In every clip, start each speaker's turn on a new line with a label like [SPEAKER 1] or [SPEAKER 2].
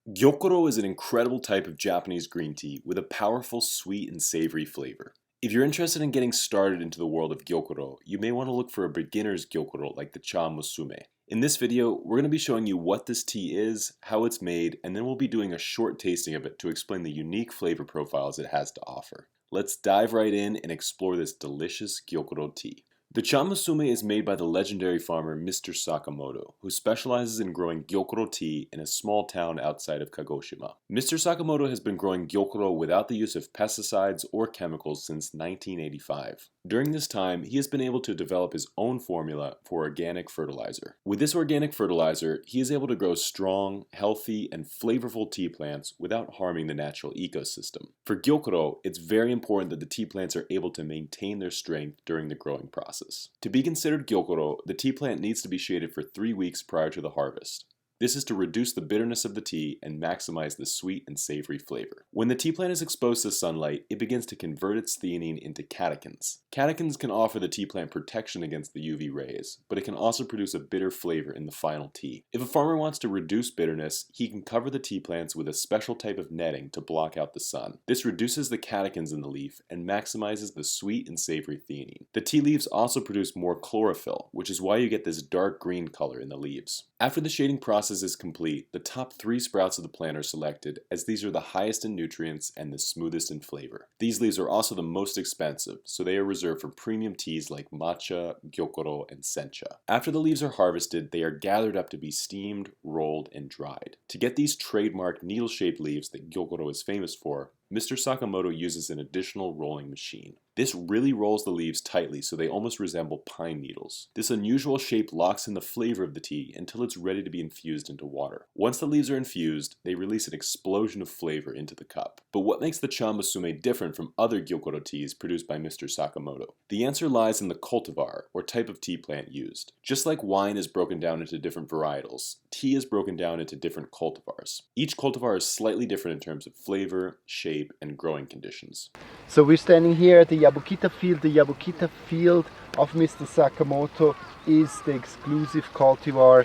[SPEAKER 1] Gyokuro is an incredible type of Japanese green tea with a powerful sweet and savory flavor. If you're interested in getting started into the world of Gyokuro, you may want to look for a beginner's Gyokuro like the Cha Musume. In this video, we're going to be showing you what this tea is, how it's made, and then we'll be doing a short tasting of it to explain the unique flavor profiles it has to offer. Let's dive right in and explore this delicious Gyokuro tea. The Cha Musume is made by the legendary farmer Mr. Sakamoto, who specializes in growing Gyokuro tea in a small town outside of Kagoshima. Mr. Sakamoto has been growing Gyokuro without the use of pesticides or chemicals since 1985. During this time, he has been able to develop his own formula for organic fertilizer. With this organic fertilizer, he is able to grow strong, healthy, and flavorful tea plants without harming the natural ecosystem. For Gyokuro, it's very important that the tea plants are able to maintain their strength during the growing process. To be considered Gyokuro, the tea plant needs to be shaded for 3 weeks prior to the harvest. This is to reduce the bitterness of the tea and maximize the sweet and savory flavor. When the tea plant is exposed to sunlight, it begins to convert its theanine into catechins. Catechins can offer the tea plant protection against the UV rays, but it can also produce a bitter flavor in the final tea. If a farmer wants to reduce bitterness, he can cover the tea plants with a special type of netting to block out the sun. This reduces the catechins in the leaf and maximizes the sweet and savory theanine. The tea leaves also produce more chlorophyll, which is why you get this dark green color in the leaves. After the shading process is complete, the top 3 sprouts of the plant are selected, as these are the highest in nutrients and the smoothest in flavor. These leaves are also the most expensive, so they are reserved for premium teas like matcha, gyokuro, and sencha. After the leaves are harvested, they are gathered up to be steamed, rolled, and dried. To get these trademark needle-shaped leaves that Gyokuro is famous for, Mr. Sakamoto uses an additional rolling machine. This really rolls the leaves tightly so they almost resemble pine needles. This unusual shape locks in the flavor of the tea until it's ready to be infused into water. Once the leaves are infused, they release an explosion of flavor into the cup. But what makes the Cha Musume different from other Gyokuro teas produced by Mr. Sakamoto? The answer lies in the cultivar, or type of tea plant used. Just like wine is broken down into different varietals, tea is broken down into different cultivars. Each cultivar is slightly different in terms of flavor, shape, and growing conditions.
[SPEAKER 2] So we're standing here at the Yabukita field. The Yabukita field of Mr. Sakamoto is the exclusive cultivar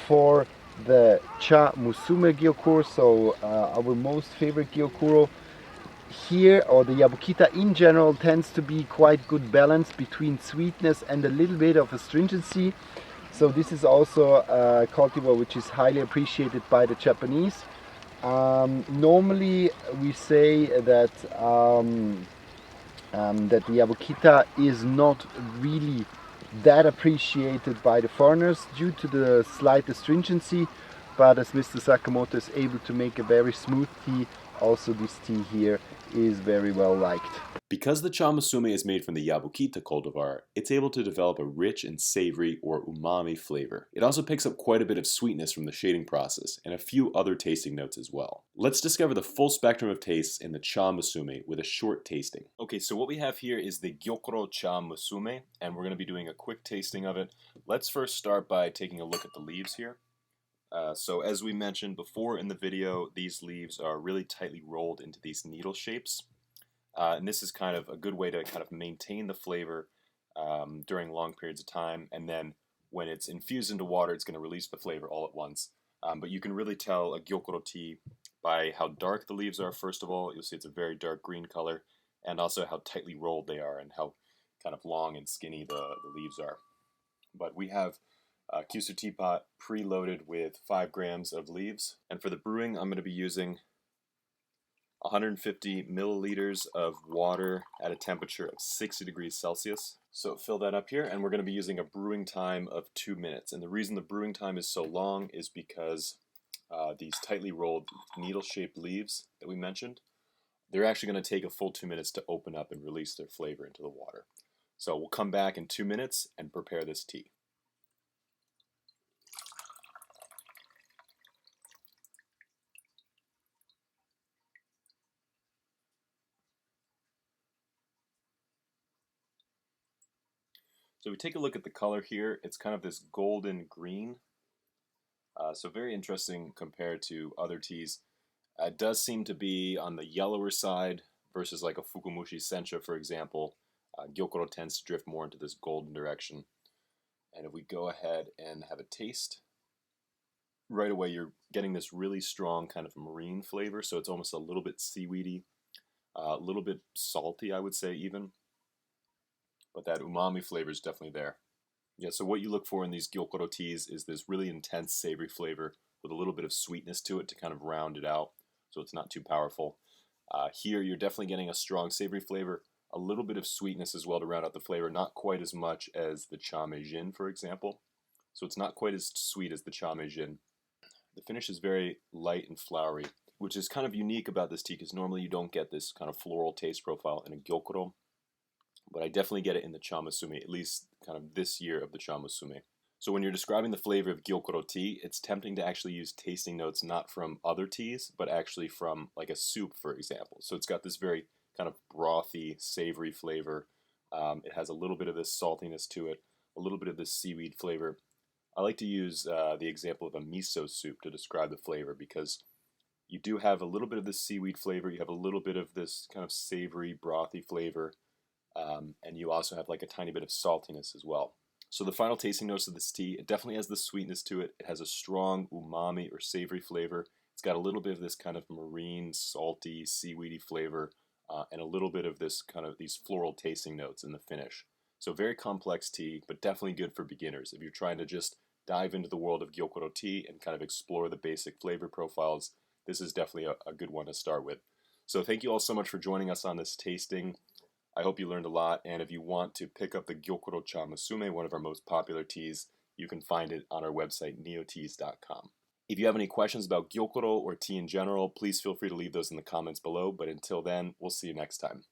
[SPEAKER 2] for the Cha Musume Gyokuro, so our most favorite Gyokuro. Here, or the Yabukita in general, tends to be quite good balance between sweetness and a little bit of astringency. So this is also a cultivar which is highly appreciated by the Japanese. Normally we say that that the Yabukita is not really that appreciated by the foreigners due to the slight astringency, but as Mr. Sakamoto is able to make a very smooth tea, also this tea here is very well liked.
[SPEAKER 1] Because the Cha Musume is made from the Yabukita cultivar, it's able to develop a rich and savory or umami flavor. It also picks up quite a bit of sweetness from the shading process and a few other tasting notes as well. Let's discover the full spectrum of tastes in the Cha Musume with a short tasting. Okay, so what we have here is the Gyokuro Cha Musume, and we're going to be doing a quick tasting of it. Let's first start by taking a look at the leaves here. So as we mentioned before in the video, these leaves are really tightly rolled into these needle shapes. And this is kind of a good way to kind of maintain the flavor during long periods of time, and then when it's infused into water, it's going to release the flavor all at once. But you can really tell a Gyokuro tea by how dark the leaves are. First of all, you'll see it's a very dark green color, and also how tightly rolled they are and how kind of long and skinny the leaves are. But we have a Kyusu teapot preloaded with 5 grams of leaves, and for the brewing, I'm going to be using 150 milliliters of water at a temperature of 60 degrees Celsius. So fill that up here, and we're going to be using a brewing time of 2 minutes. And the reason the brewing time is so long is because these tightly rolled needle-shaped leaves that we mentioned, they're actually going to take a full 2 minutes to open up and release their flavor into the water. So we'll come back in 2 minutes and prepare this tea. So we take a look at the color here. It's kind of this golden green. So very interesting compared to other teas. It does seem to be on the yellower side versus like a Fukumushi Sencha, for example. Gyokuro tends to drift more into this golden direction. And if we go ahead and have a taste, right away you're getting this really strong kind of marine flavor, so it's almost a little bit seaweedy, a little bit salty, I would say even, but that umami flavor is definitely there. Yeah, so what you look for in these Gyokuro teas is this really intense savory flavor with a little bit of sweetness to it to kind of round it out so it's not too powerful. Here, you're definitely getting a strong savory flavor, a little bit of sweetness as well to round out the flavor, not quite as much as the cha meijin, for example. So it's not quite as sweet as the cha meijin. The finish is very light and flowery, which is kind of unique about this tea because normally you don't get this kind of floral taste profile in a Gyokuro, but I definitely get it in the cha musume, at least kind of this year of the cha musume. So when you're describing the flavor of Gyokuro tea, it's tempting to actually use tasting notes not from other teas, but actually from like a soup, for example. So it's got this very kind of brothy, savory flavor. It has a little bit of this saltiness to it, a little bit of this seaweed flavor. I like to use the example of a miso soup to describe the flavor because you do have a little bit of this seaweed flavor, you have a little bit of this kind of savory, brothy flavor, and you also have like a tiny bit of saltiness as well. So the final tasting notes of this tea, it definitely has the sweetness to it. It has a strong umami or savory flavor. It's got a little bit of this kind of marine, salty, seaweedy flavor, and a little bit of this kind of these floral tasting notes in the finish. So very complex tea, but definitely good for beginners. If you're trying to just dive into the world of Gyokuro tea and kind of explore the basic flavor profiles, this is definitely a good one to start with. So thank you all so much for joining us on this tasting. I hope you learned a lot, and if you want to pick up the Gyokuro Cha Musume, one of our most popular teas, you can find it on our website, neoteas.com. If you have any questions about Gyokuro or tea in general, please feel free to leave those in the comments below, but until then, we'll see you next time.